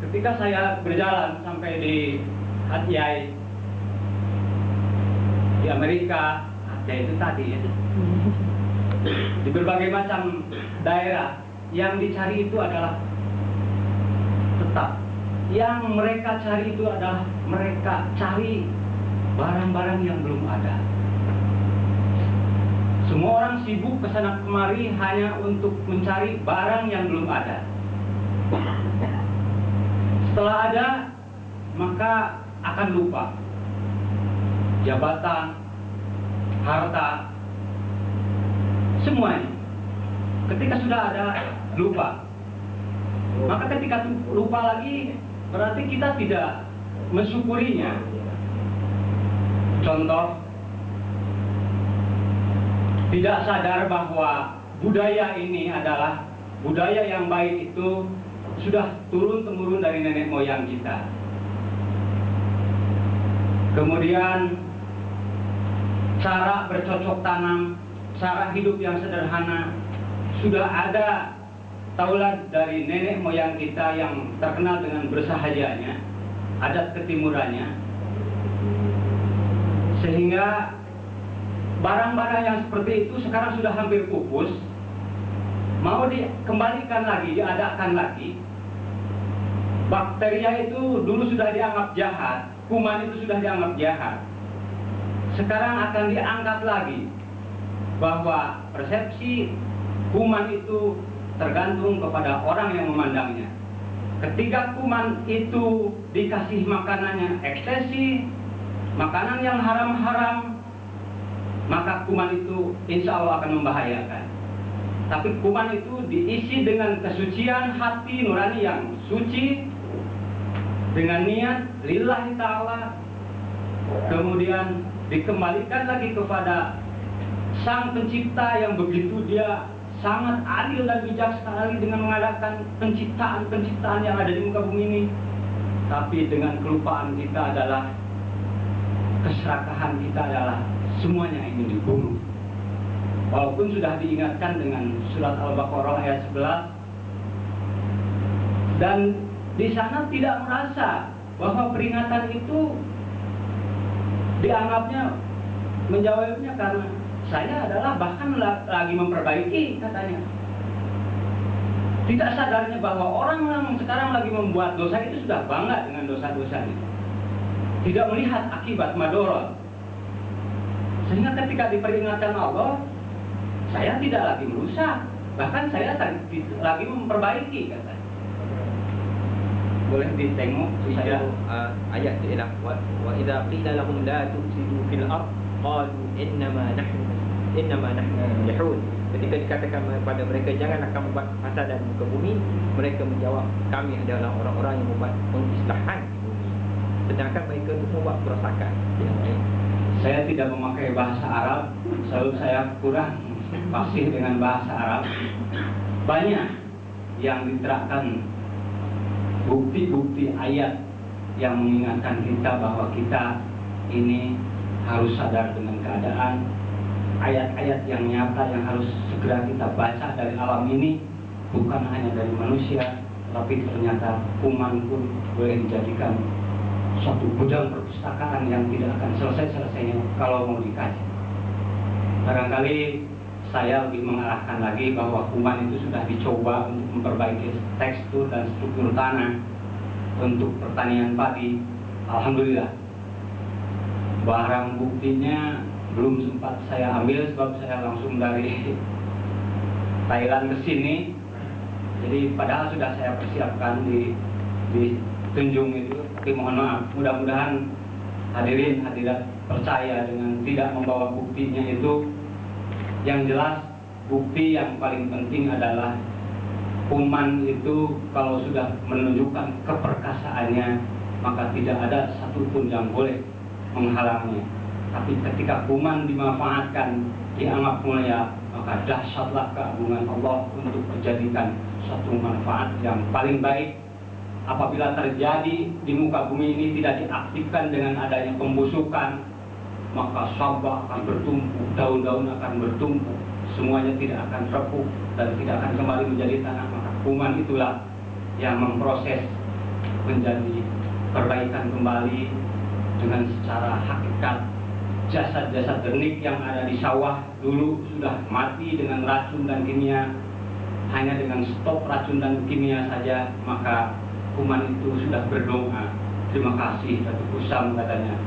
ketika saya berjalan sampai di Hatyai di Amerika, Hatyai itu tadi ya, di berbagai macam daerah, yang dicari itu adalah tetap, yang mereka cari itu adalah mereka cari barang-barang yang belum ada. Semua orang sibuk kesana kemari hanya untuk mencari barang yang belum ada. Setelah ada, maka akan lupa jabatan, harta, semuanya. Ketika sudah ada, lupa. Maka ketika lupa lagi, berarti kita tidak mensyukurinya. Contoh, tidak sadar bahwa budaya ini adalah budaya yang baik, itu sudah turun-temurun dari nenek moyang kita. Kemudian cara bercocok tanam, cara hidup yang sederhana sudah ada taulat dari nenek moyang kita yang terkenal dengan bersahajanya, adat ketimurannya, sehingga barang-barang yang seperti itu sekarang sudah hampir pupus, mau dikembalikan lagi, diadakan lagi. Bakteria itu dulu sudah dianggap jahat, kuman itu sudah dianggap jahat. Sekarang akan diangkat lagi bahwa persepsi kuman itu tergantung kepada orang yang memandangnya. Ketika kuman itu dikasih makanannya ekstasi, makanan yang haram-haram, maka kuman itu insya Allah akan membahayakan. Tapi kuman itu diisi dengan kesucian hati nurani yang suci, dengan niat lillahi ta'ala, kemudian dikembalikan lagi kepada Sang Pencipta yang begitu dia sangat adil dan bijak sekali dengan mengadakan penciptaan-penciptaan yang ada di muka bumi ini. Tapi dengan kelupaan kita adalah, keserakahan kita adalah semuanya ingin dibunuh. Walaupun sudah diingatkan dengan surat Al-Baqarah ayat 11, dan di sana tidak merasa bahwa peringatan itu dianggapnya menjawabnya karena saya adalah bahkan lagi memperbaiki, katanya. Tidak sadarnya bahwa orang yang sekarang lagi membuat dosa itu sudah bangga dengan dosa-dosanya, tidak melihat akibat madorot. Sehingga ketika diperingatkan Allah, saya tidak lagi merusak, bahkan saya lagi memperbaiki, katanya. Boleh ditengok saya ayat itu ialah wa idza qila lahum la tufsidu fil ard qalu innama nahnu muslihun. Ketika dikatakan kepada mereka janganlah kamu buat fasad di muka bumi, mereka menjawab kami adalah orang-orang yang membuat pengislahan di bumi, sedangkan mereka itu membuat kerosakan. Saya tidak memakai bahasa Arab, selalu saya kurang fasih dengan bahasa Arab. Banyak yang diterapkan bukti-bukti ayat yang mengingatkan kita bahwa kita ini harus sadar dengan keadaan. Ayat-ayat yang nyata yang harus segera kita baca dari alam ini, bukan hanya dari manusia, tapi ternyata kuman pun boleh dijadikan suatu gudang perpustakaan yang tidak akan selesai-selesainya kalau mau dikaji. Barangkali saya lebih mengarahkan lagi bahwa kuman itu sudah dicoba untuk memperbaiki tekstur dan struktur tanah untuk pertanian padi. Alhamdulillah, barang buktinya belum sempat saya ambil sebab saya langsung dari Thailand ke sini. Jadi padahal sudah saya persiapkan di Tunjung itu, tapi mohon maaf, mudah-mudahan hadirin hadirat percaya dengan tidak membawa buktinya itu. Yang jelas, bukti yang paling penting adalah kuman itu kalau sudah menunjukkan keperkasaannya, maka tidak ada satupun yang boleh menghalangnya. Tapi ketika kuman dimanfaatkan, dianggap mulia, maka dahsyatlah keagungan Allah untuk menjadikan suatu manfaat yang paling baik. Apabila terjadi di muka bumi ini tidak diaktifkan dengan adanya pembusukan, maka sampah akan bertumpuk, daun-daun akan bertumpuk, semuanya tidak akan repuh dan tidak akan kembali menjadi tanah. Maka kuman itulah yang memproses menjadi perbaikan kembali dengan secara hakikat. Jasad-jasad dernik yang ada di sawah dulu sudah mati dengan racun dan kimia. Hanya dengan stop racun dan kimia saja, maka kuman itu sudah berdoa. Terima kasih Datuk Kusam, katanya,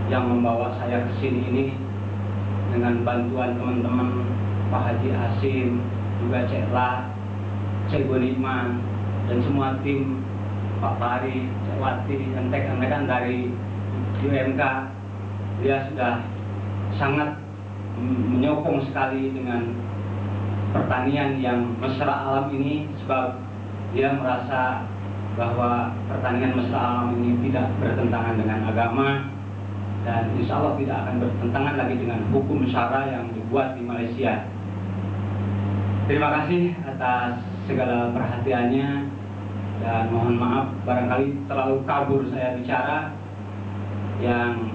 yang membawa saya ke sini ini dengan bantuan teman-teman Pak Haji Hasim, juga Cek La, Cek Gunitman, dan semua tim Pak Pari, Cek Wati, dan rekan-rekan dari UMK. Dia sudah sangat menyokong sekali dengan pertanian yang mesra alam ini, sebab dia merasa bahwa pertanian mesra alam ini tidak bertentangan dengan agama, dan insya Allah tidak akan bertentangan lagi dengan hukum syara yang dibuat di Malaysia. Terima kasih atas segala perhatiannya, dan mohon maaf barangkali terlalu kabur saya bicara. Yang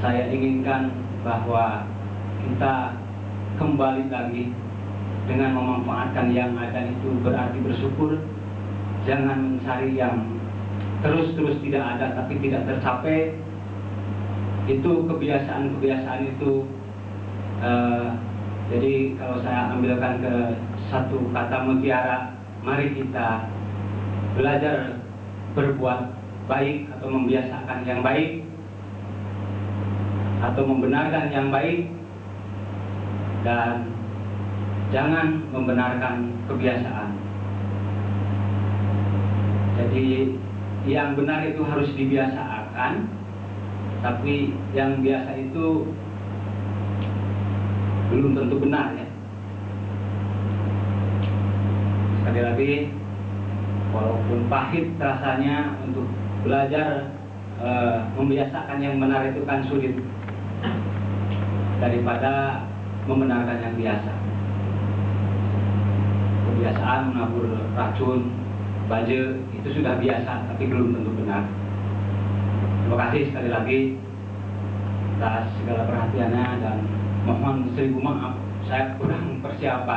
saya inginkan bahwa kita kembali lagi dengan memanfaatkan yang ada itu berarti bersyukur. Jangan mencari yang terus-terus tidak ada tapi tidak tercapai. Itu kebiasaan-kebiasaan itu. Jadi kalau saya ambilkan ke satu kata mutiara, mari kita belajar berbuat baik atau membiasakan yang baik, atau membenarkan yang baik, dan jangan membenarkan kebiasaan. Jadi yang benar itu harus dibiasakan, tapi yang biasa itu belum tentu benar, ya. Sekali lagi, walaupun pahit rasanya untuk belajar membiasakan yang benar itu kan sulit daripada membenarkan yang biasa. Kebiasaan menabur racun, baja, itu sudah biasa tapi belum tentu benar. Terima kasih sekali lagi atas segala perhatiannya, dan mohon seribu maaf saya kurang persiapan.